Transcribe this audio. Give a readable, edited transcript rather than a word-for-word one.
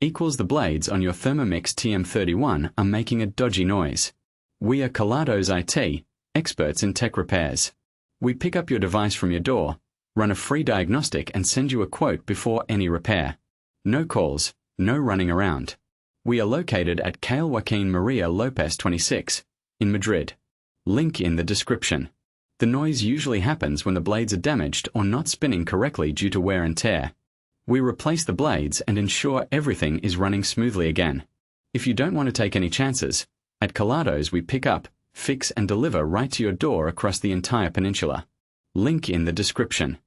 equals the blades on your Thermomix TM31 are making a dodgy noise. We are Kelatos IT, experts in tech repairs. We pick up your device from your door, run a free diagnostic and send you a quote before any repair. No calls, no running around. We are located at Calle Joaquin Maria Lopez 26, in Madrid. Link in the description. The noise usually happens when the blades are damaged or not spinning correctly due to wear and tear. We replace the blades and ensure everything is running smoothly again. If you don't want to take any chances, at Kelatos we pick up, fix and deliver right to your door across the entire peninsula. Link in the description.